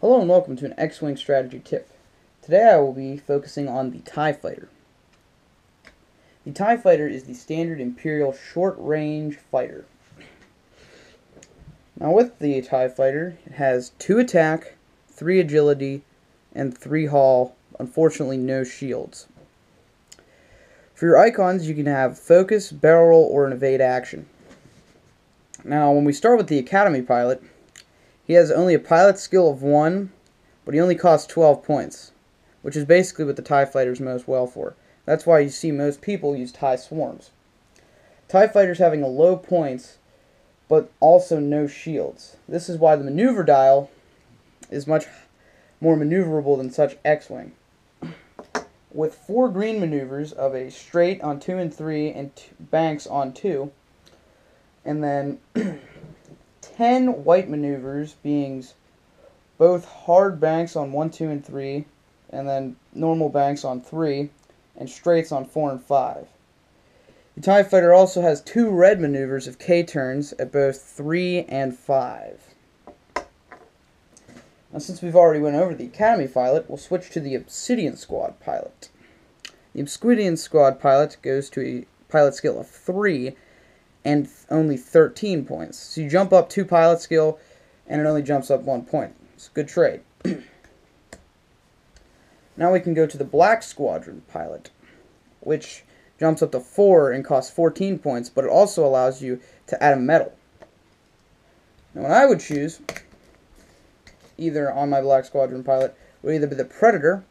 Hello and welcome to an X-Wing strategy tip. Today I will be focusing on the TIE Fighter. The TIE Fighter is the standard Imperial short-range fighter. Now with the TIE Fighter, it has 2 attack, 3 agility, and 3 haul, unfortunately no shields. For your icons, you can have focus, barrel roll, or an evade action. Now when we start with the Academy pilot, he has only a pilot skill of 1, but he only costs 12 points, which is basically what the TIE Fighter is most well for. That's why you see most people use TIE Swarms. TIE Fighter's having a low points, but also no shields. This is why the maneuver dial is much more maneuverable than such X-Wing. With 4 green maneuvers of a straight on 2 and 3 and banks on 2, and then 10 white maneuvers being both hard banks on 1, 2, and 3, and then normal banks on 3, and straights on 4 and 5. The TIE Fighter also has 2 red maneuvers of K turns at both 3 and 5. Now since we've already went over the Academy pilot, we'll switch to the Obsidian Squad pilot. The Obsidian Squad pilot goes to a pilot skill of 3 and only 13 points. So you jump up 2 pilot skill, and it only jumps up 1 point. It's a good trade. Now we can go to the Black Squadron pilot, which jumps up to 4 and costs 14 points, but it also allows you to add a medal. Now what I would choose, either on my Black Squadron pilot, would either be the Predator,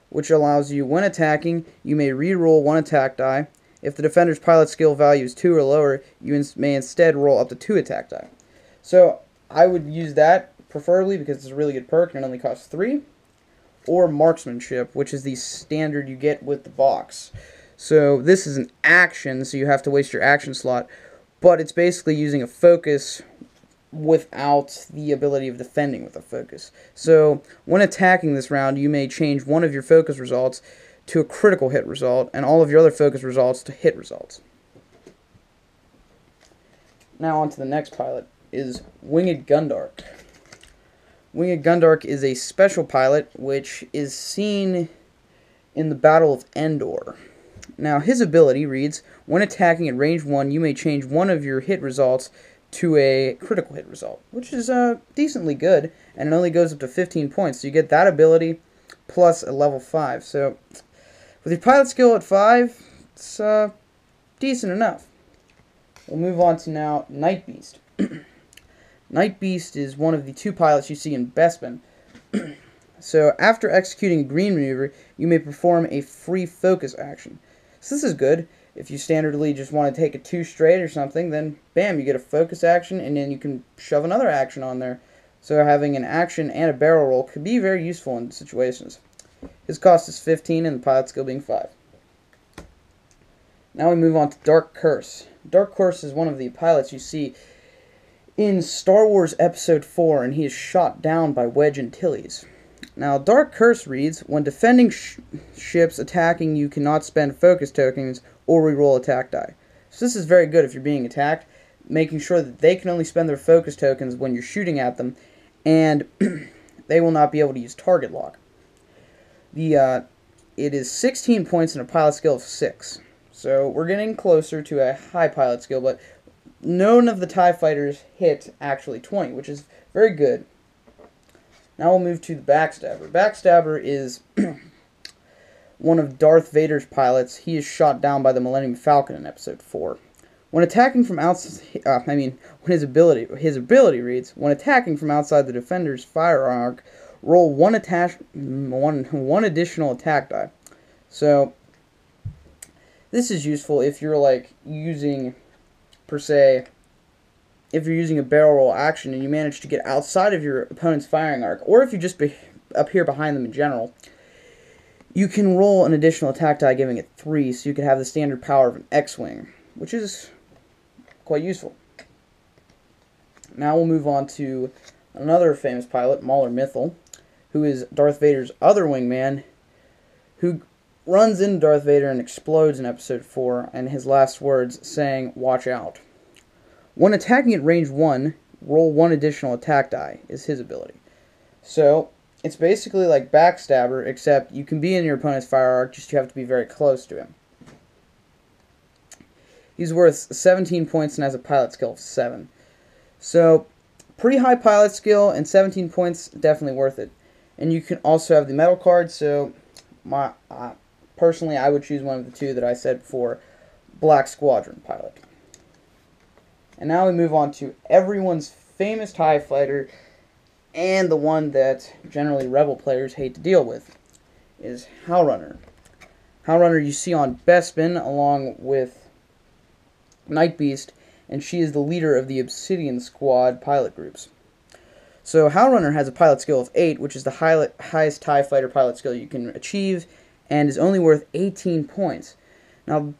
which allows you, when attacking, you may re-roll 1 attack die. If the defender's pilot skill value is 2 or lower, you may instead roll up to 2 attack die. So I would use that preferably because it's a really good perk and it only costs 3. Or Marksmanship, which is the standard you get with the box. So this is an action, so you have to waste your action slot, but it's basically using a focus without the ability of defending with a focus. So when attacking this round, you may change one of your focus results to a critical hit result, and all of your other focus results to hit results. Now on to the next pilot, is Winged Gundark. Winged Gundark is a special pilot which is seen in the Battle of Endor. Now his ability reads, when attacking at range 1, you may change one of your hit results to a critical hit result, which is decently good, and it only goes up to 15 points, so you get that ability plus a level 5. So with your pilot skill at 5, it's decent enough. We'll move on to now Night Beast. Night Beast is one of the 2 pilots you see in Bespin. So after executing a green maneuver, you may perform a free focus action. So this is good. If you standardly just want to take a 2 straight or something, then bam, you get a focus action, and then you can shove another action on there. So having an action and a barrel roll could be very useful in situations. His cost is 15 and the pilot skill being 5. Now we move on to Dark Curse. Dark Curse is one of the pilots you see in Star Wars Episode 4, and he is shot down by Wedge Antilles. Now Dark Curse reads, when defending ships attacking you cannot spend focus tokens or reroll attack die. So this is very good if you're being attacked, making sure that they can only spend their focus tokens when you're shooting at them, and they will not be able to use target lock. It is 16 points and a pilot skill of 6. So we're getting closer to a high pilot skill, but none of the TIE Fighters hit actually 20, which is very good. Now we'll move to the Backstabber. Backstabber is one of Darth Vader's pilots. He is shot down by the Millennium Falcon in Episode 4. When attacking from outside, when his ability reads, when attacking from outside the defender's fire arc, roll one additional attack die. So this is useful if you're like using, per se, if you're using a barrel roll action and you manage to get outside of your opponent's firing arc, or if you just appear behind them in general, you can roll an additional attack die giving it 3, so you can have the standard power of an X-Wing, which is quite useful. Now we'll move on to another famous pilot, Mauler Mithel, who is Darth Vader's other wingman, who runs into Darth Vader and explodes in Episode 4, and his last words saying, "Watch out." When attacking at range 1, roll 1 additional attack die, is his ability. So it's basically like Backstabber, except you can be in your opponent's fire arc, just you have to be very close to him. He's worth 17 points and has a pilot skill of 7. So pretty high pilot skill, and 17 points, definitely worth it. And you can also have the metal card, so personally I would choose one of the two that I said before, Black Squadron pilot. And now we move on to everyone's famous TIE fighter, and the one that generally Rebel players hate to deal with, is Howlrunner. Howlrunner you see on Bespin along with Night Beast, and she is the leader of the Obsidian Squad pilot groups. So Howlrunner has a pilot skill of 8, which is the highest TIE fighter pilot skill you can achieve, and is only worth 18 points. Now,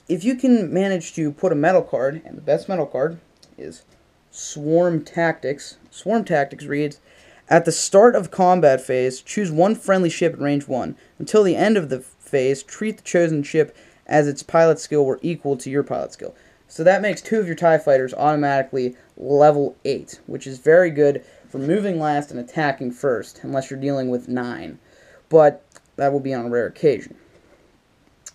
if you can manage to put a metal card, and the best metal card is Swarm Tactics. Swarm Tactics reads, at the start of combat phase, choose one friendly ship at range 1. Until the end of the phase, treat the chosen ship as its pilot skill were equal to your pilot skill. So that makes 2 of your TIE fighters automatically level 8, which is very good for moving last and attacking first, unless you're dealing with 9. But that will be on a rare occasion.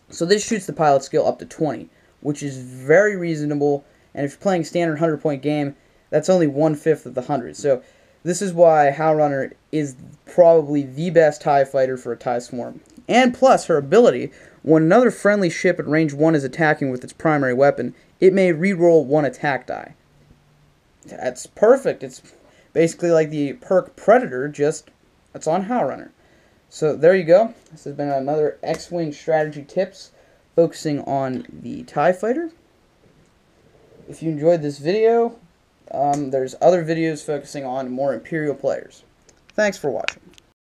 So this shoots the pilot skill up to 20, which is very reasonable, and if you're playing a standard 100-point game, that's only 1/5 of the 100. So this is why Howlrunner is probably the best TIE fighter for a TIE Swarm. And plus, her ability, when another friendly ship at range 1 is attacking with its primary weapon, it may reroll 1 attack die. That's perfect. It's basically like the perk Predator, just it's on Howlrunner. So there you go. This has been another X-Wing strategy tips focusing on the TIE fighter. If you enjoyed this video, there's other videos focusing on more Imperial players. Thanks for watching.